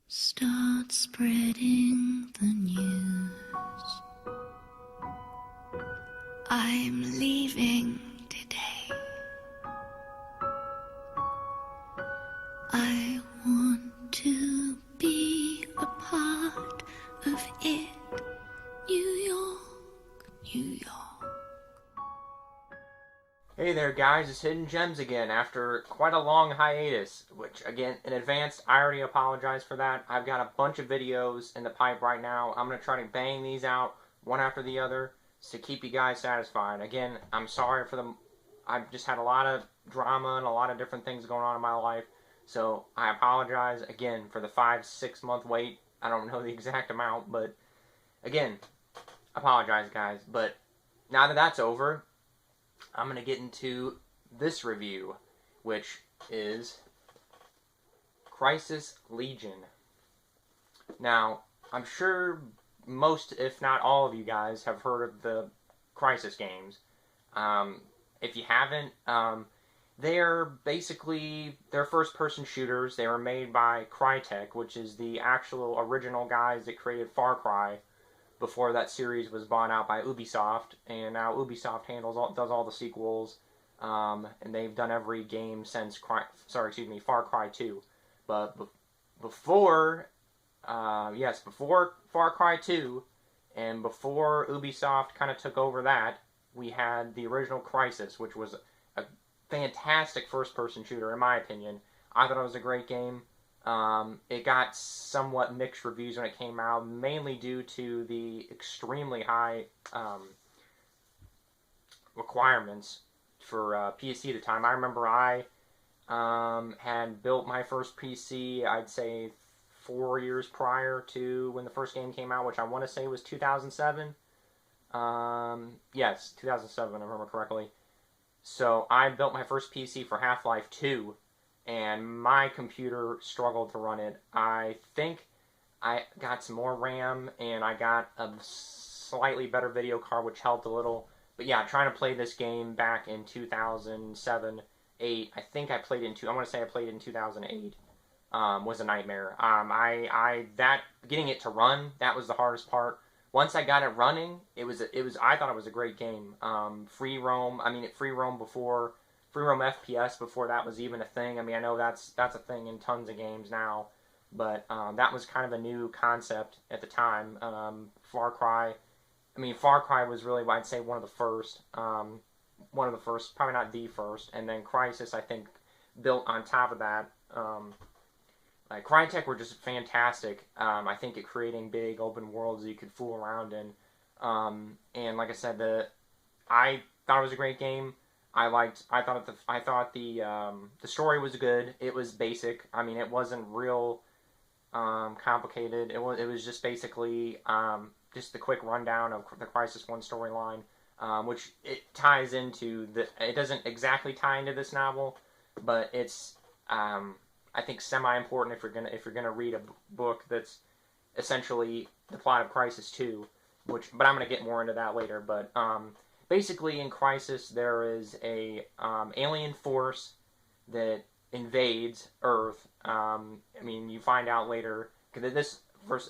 Start spreading the news. I'm leaving today. I want to be a part of it. New York, New York. Hey there guys, it's Hidden Gems again after quite a long hiatus, which again, in advance, I already apologize for that. I've got a bunch of videos in the pipe right now. I'm going to try to bang these out one after the other to keep you guys satisfied. Again, I'm sorry for the... I've just had a lot of drama and a lot of different things going on in my life, so I apologize again for the 5-6 month wait. I don't know the exact amount, but again, apologize guys. But now that that's over, I'm going to get into this review, which is Crysis Legion. Now, I'm sure most, if not all of you guys have heard of the Crysis games. If you haven't, they're basically, they're first-person shooters. They were made by Crytek, which is the actual original guys that created Far Cry before that series was bought out by Ubisoft, and now Ubisoft does all the sequels, and they've done every game since Far Cry 2. But before Far Cry 2, and before Ubisoft kind of took over that, we had the original Crysis, which was a fantastic first-person shooter, in my opinion. I thought it was a great game. It got somewhat mixed reviews when it came out, mainly due to the extremely high requirements for PC at the time. I remember I had built my first PC, I'd say 4 years prior to when the first game came out, which I want to say was 2007. Yes, 2007, if I remember correctly. So I built my first PC for Half-Life 2, and my computer struggled to run it. I think I got some more RAM, and I got a slightly better video card, which helped a little. But yeah, trying to play this game back in 2007, 8, I think I played it in I want to say I played it in 2008, was a nightmare. Getting it to run, that was the hardest part. Once I got it running, I thought it was a great game. Free roam FPS before that was even a thing. I mean, I know that's a thing in tons of games now, but that was kind of a new concept at the time. Far Cry was really, I'd say, one of the first, probably not the first, and then Crysis, I think, built on top of that. Crytek were just fantastic, I think, at creating big open worlds that you could fool around in. And like I said, I thought it was a great game. I thought the story was good. It was basic. I mean, it wasn't real complicated. It was just basically just the quick rundown of the Crysis 1 storyline, which it ties into it doesn't exactly tie into this novel, but it's I think semi-important if you're gonna read a book that's essentially the plot of Crysis 2, but I'm gonna get more into that later. But basically, in Crysis, there is a alien force that invades Earth. I mean, you find out later because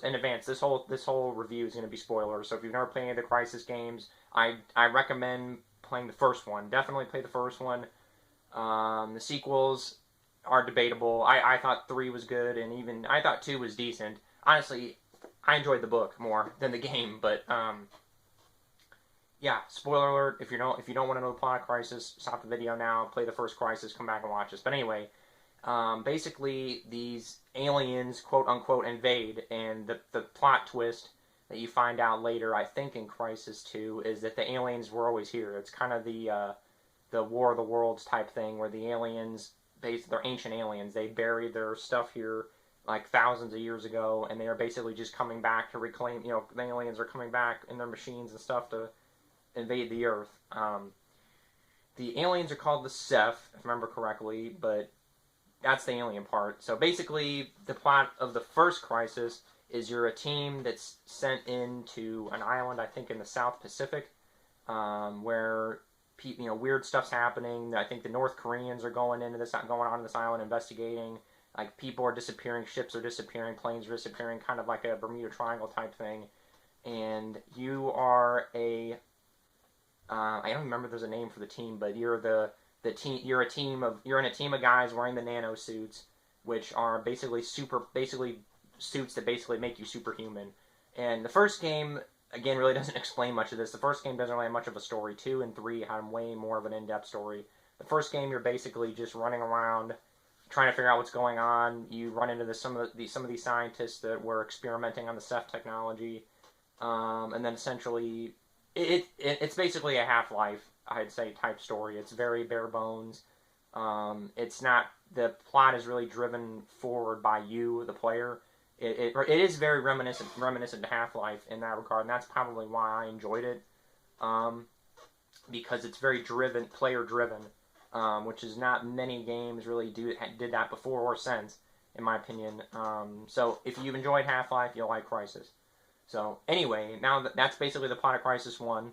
in advance. This whole review is going to be spoilers. So if you've never played any of the Crysis games, I recommend playing the first one. Definitely play the first one. The sequels are debatable. I thought 3 was good, and even I thought 2 was decent. Honestly, I enjoyed the book more than the game, but yeah, spoiler alert, if you don't want to know the plot of Crysis, stop the video now, play the first Crysis, come back and watch this. But anyway, basically these aliens, quote unquote, invade, and the plot twist that you find out later, I think in Crysis 2, is that the aliens were always here. It's kind of the War of the Worlds type thing, where the aliens, they're ancient aliens, they buried their stuff here like thousands of years ago, and they are basically just coming back to reclaim, the aliens are coming back in their machines and stuff to invade the Earth. The aliens are called the Ceph, if I remember correctly, but that's the alien part. So basically, the plot of the first Crysis is you're a team that's sent into an island, I think in the South Pacific, where weird stuff's happening. I think the North Koreans are going on in this island investigating. Like, people are disappearing, ships are disappearing, planes are disappearing, kind of like a Bermuda Triangle type thing. And you are a I don't remember if there's a name for the team, but you're the team. You're in a team of guys wearing the nano suits, which are basically suits that basically make you superhuman. And the first game again really doesn't explain much of this. The first game doesn't really have much of a story. 2 and 3 have way more of an in-depth story. The first game you're basically just running around trying to figure out what's going on. You run into some of these scientists that were experimenting on the Ceph technology, and then essentially it's basically a Half-Life, I'd say, type story. It's very bare bones. It's not, the plot is really driven forward by you, the player. It is very reminiscent to Half-Life in that regard, and that's probably why I enjoyed it, because it's very player driven, which is not many games really did that before or since, in my opinion. So if you've enjoyed Half-Life, you'll like Crysis. So anyway, now that's basically the plot of Crysis 1.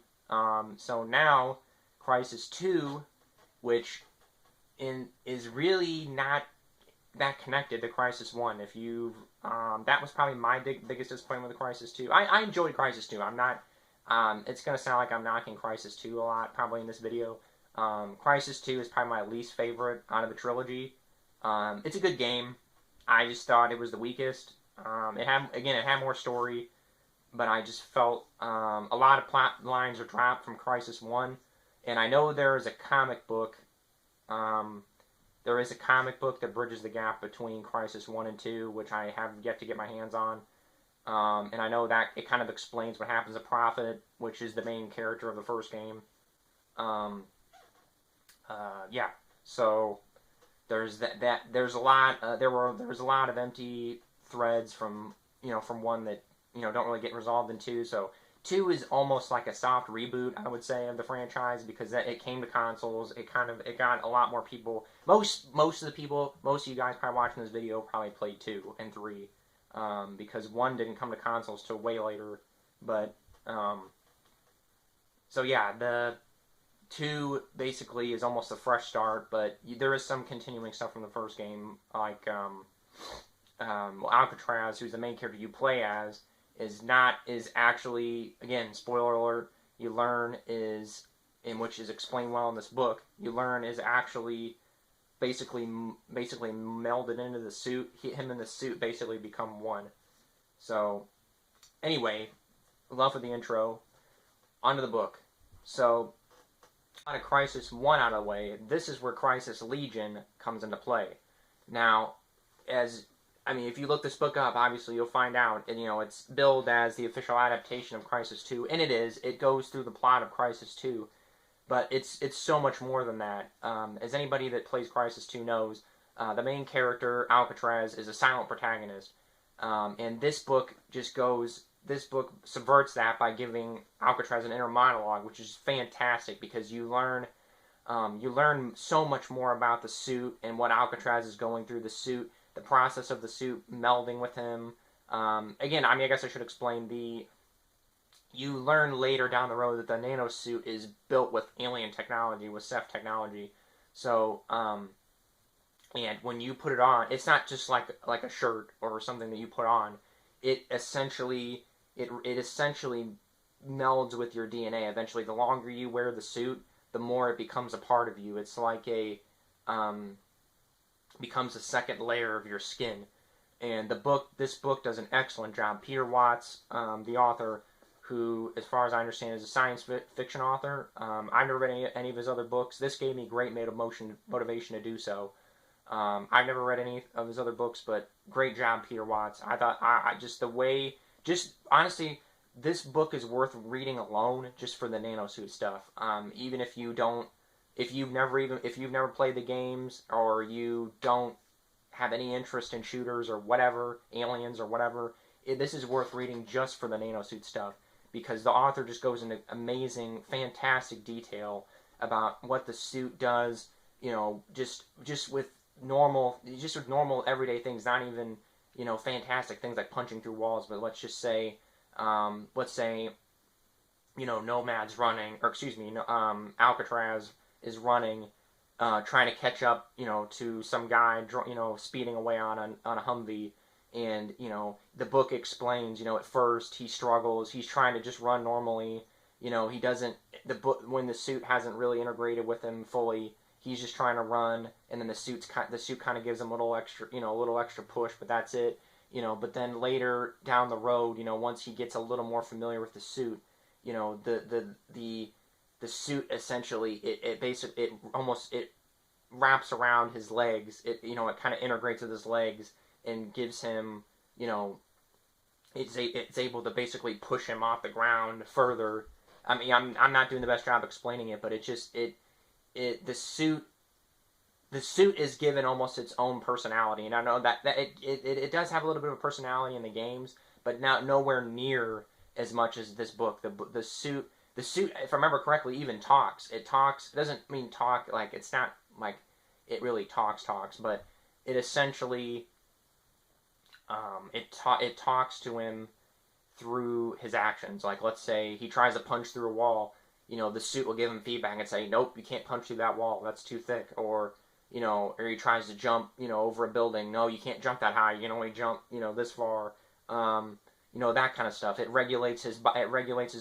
So now Crysis 2, which is really not that connected to Crysis 1. If you that was probably my biggest disappointment with Crysis 2. I enjoyed Crysis 2. I'm not. It's gonna sound like I'm knocking Crysis 2 a lot, probably in this video. Crysis 2 is probably my least favorite out of the trilogy. It's a good game. I just thought it was the weakest. It had more story, but I just felt a lot of plot lines are dropped from Crysis 1. And I know there is a comic book. There is a comic book that bridges the gap between Crysis 1 and 2, which I have yet to get my hands on. And I know that it kind of explains what happens to Prophet, which is the main character of the first game. Yeah. So there's there's a lot. There was a lot of empty threads from from 1 that don't really get resolved in 2. So 2 is almost like a soft reboot, I would say, of the franchise, because it came to consoles. It got a lot more people. Most of you guys probably watching this video probably played 2 and 3, because 1 didn't come to consoles till way later. But so yeah, the 2 basically is almost a fresh start, but there is some continuing stuff from the first game, like Alcatraz, who's the main character you play as, is actually, again, spoiler alert, you learn is, in which is explained well in this book, you learn is actually basically melded into the suit. Him and the suit basically become one. So anyway, enough of the intro. Onto the book. So out of Crysis 1 out of the way, this is where Crysis Legion comes into play. Now, if you look this book up, obviously you'll find out, and it's billed as the official adaptation of Crysis 2, and it is. It goes through the plot of Crysis 2, but it's so much more than that. As anybody that plays Crysis 2 knows, the main character, Alcatraz, is a silent protagonist, and this book subverts that by giving Alcatraz an inner monologue, which is fantastic, because you learn so much more about the suit and what Alcatraz is going through, the suit, the process of the suit melding with him. Again, I guess I should explain you learn later down the road that the nano suit is built with alien technology, with Ceph technology. So, and when you put it on, it's not just like a shirt or something that you put on. It essentially melds with your DNA. Eventually, the longer you wear the suit, the more it becomes a part of you. It's like becomes a second layer of your skin. And this book does an excellent job. Peter Watts, the author, who, as far as I understand, is a science fiction author. I've never read any of his other books. This gave me great motivation to do so. I've never read any of his other books, but great job, Peter Watts. I thought, honestly, this book is worth reading alone, just for the nanosuit stuff. Even if you've never played the games, or you don't have any interest in shooters or whatever, aliens or whatever, this is worth reading just for the nanosuit stuff, because the author just goes into amazing, fantastic detail about what the suit does, just with normal everyday things, not even, fantastic things like punching through walls, but let's say, Nomad's running, or excuse me, Alcatraz is running trying to catch up, to some guy, speeding away on a Humvee. And, the book explains, at first he struggles. He's trying to just run normally. He doesn't, when the suit hasn't really integrated with him fully, he's just trying to run. And then the suit kind of gives him a little extra push, but that's it. But then later down the road, once he gets a little more familiar with the suit, the suit essentially, it wraps around his legs. It kind of integrates with his legs and gives him, it's able to basically push him off the ground further. I mean, I'm not doing the best job explaining it, but the suit is given almost its own personality, and I know that it does have a little bit of a personality in the games, but nowhere near as much as this book. The suit, if I remember correctly, even talks. It talks. It doesn't mean talk like it's not like it really talks, but it essentially it talks to him through his actions. Like, let's say he tries to punch through a wall. The suit will give him feedback and say, "Nope, you can't punch through that wall. That's too thick." Or or he tries to jump, over a building. "No, you can't jump that high. You can only jump, this far." That kind of stuff. It regulates his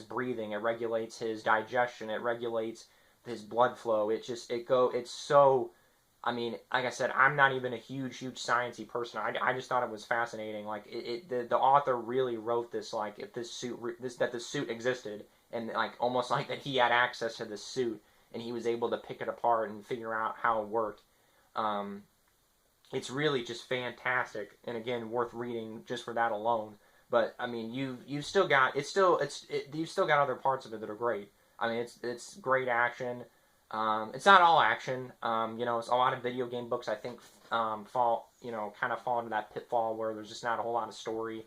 breathing. It regulates his digestion. It regulates his blood flow. It's so. I mean, like I said, I'm not even a huge sciencey person. I just thought it was fascinating. Like the author really wrote this like if this suit existed, and like almost like that he had access to this suit and he was able to pick it apart and figure out how it worked. It's really just fantastic, and again worth reading just for that alone. But I mean, you've still got you've still got other parts of it that are great. I mean, it's great action. It's not all action. It's a lot of video game books I think kind of fall into that pitfall where there's just not a whole lot of story.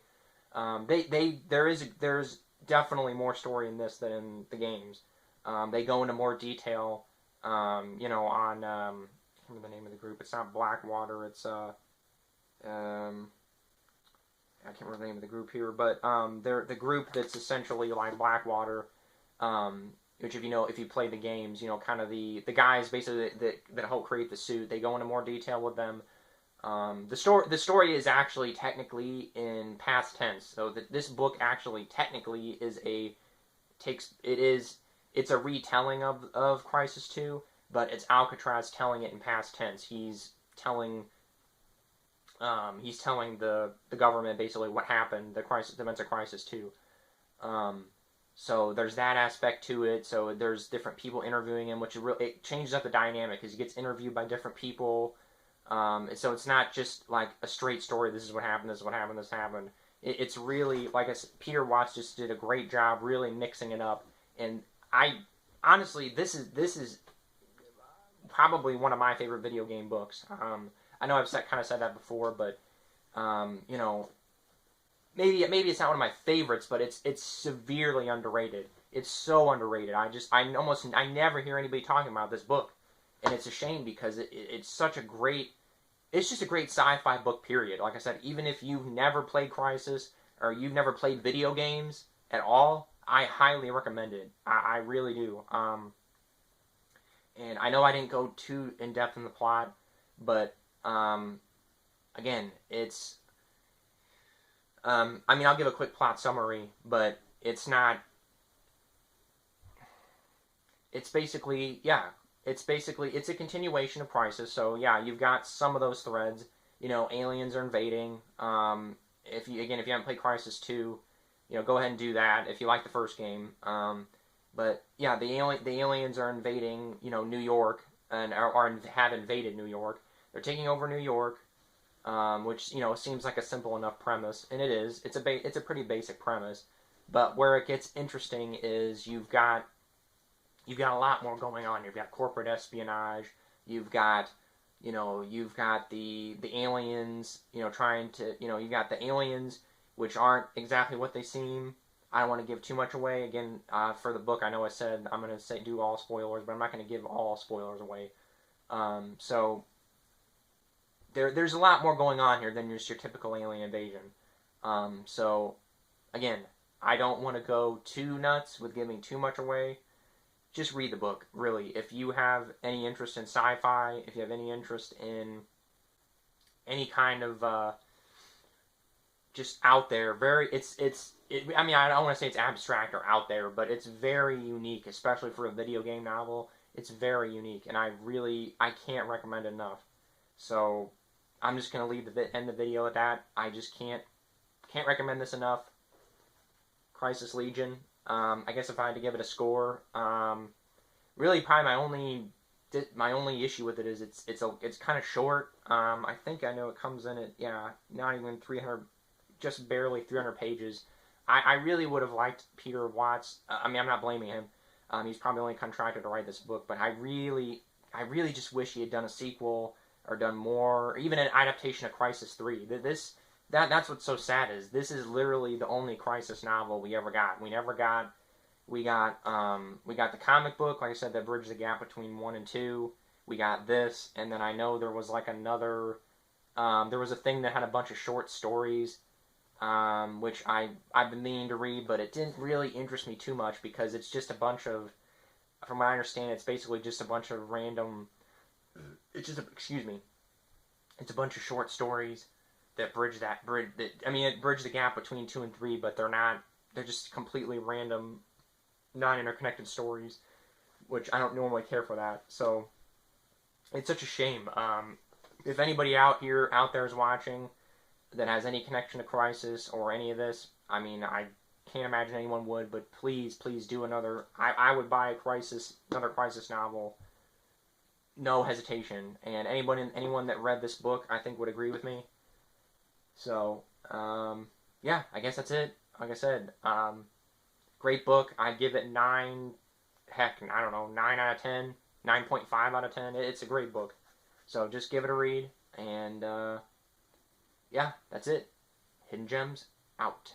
There's definitely more story in this than in the games. They go into more detail. On I can't remember the name of the group. It's not Blackwater. It's I can't remember the name of the group here, but they're the group that's essentially like Blackwater. Which if you play the games, kind of the guys basically that help create the suit. They go into more detail with them. The story is actually technically in past tense, so this book actually technically it's a retelling of Crysis 2, but it's Alcatraz telling it in past tense. He's telling the government basically what happened, the events of Crysis 2. So there's that aspect to it. So there's different people interviewing him, which it changes up the dynamic because he gets interviewed by different people. So it's not just like a straight story. This is what happened. This is what happened. This happened. It's really, like I said, Peter Watts just did a great job really mixing it up. And I honestly, this is probably one of my favorite video game books. I know I've kind of said that before, but maybe it's not one of my favorites, but it's severely underrated. It's so underrated. I never hear anybody talking about this book, and it's a shame because it's such a great. It's just a great sci-fi book. Period. Like I said, even if you've never played Crysis or you've never played video games at all, I highly recommend it. I really do. And I know I didn't go too in depth in the plot, but again, it's. I mean, I'll give a quick plot summary, but it's not. It's basically it's a continuation of Crysis. So yeah, you've got some of those threads. Aliens are invading. If you haven't played Crysis 2, go ahead and do that if you like the first game. But yeah, the aliens are invading, New York, and have invaded New York. They're taking over New York. Which seems like a simple enough premise, and it is. It's a pretty basic premise, but where it gets interesting is you've got a lot more going on. You've got corporate espionage. You've got the aliens. Trying to you got the aliens which aren't exactly what they seem. I don't want to give too much away. Again, for the book, I know I said I'm going to do all spoilers, but I'm not going to give all spoilers away. So. There's a lot more going on here than just your typical alien invasion. So, again, I don't want to go too nuts with giving too much away. just read the book, really. If you have any interest in sci-fi, if you have any interest in any kind of just out there, I mean, I don't want to say it's abstract or out there, but it's very unique, especially for a video game novel. It's very unique, and I can't recommend it enough. So I'm just gonna end the video at that. I just can't recommend this enough. Crysis Legion. I guess if I had to give it a score, really probably my only issue with it is it's kind of short. I think I know it comes in at not even 300, just barely 300 pages. I really would have liked Peter Watts. I mean, I'm not blaming him. He's probably only contracted to write this book, but I really just wish he had done a sequel or done more, or even an adaptation of Crysis 3. That's what's so sad is this is literally the only Crysis novel we ever got. We got the comic book, like I said, that bridged the gap between 1 and 2. We got this, and then I know there was like another, there was a thing that had a bunch of short stories, which I've been meaning to read, but it didn't really interest me too much because it's just a bunch of, from what I understand, it's basically just a bunch of random, it's a bunch of short stories that it bridge the gap between 2 and 3, but they're just completely random, non-interconnected stories, which I don't normally care for that, so it's such a shame. If anybody out there is watching that has any connection to Crysis or any of this, I mean, I can't imagine anyone would, but please do another, I would buy another Crysis novel, no hesitation, and anyone that read this book, I think would agree with me. So, yeah, I guess that's it. Like I said, great book. I'd give it 9 out of 10, 9.5 out of 10. It's a great book. So just give it a read, and yeah, that's it. Hidden Gems, out.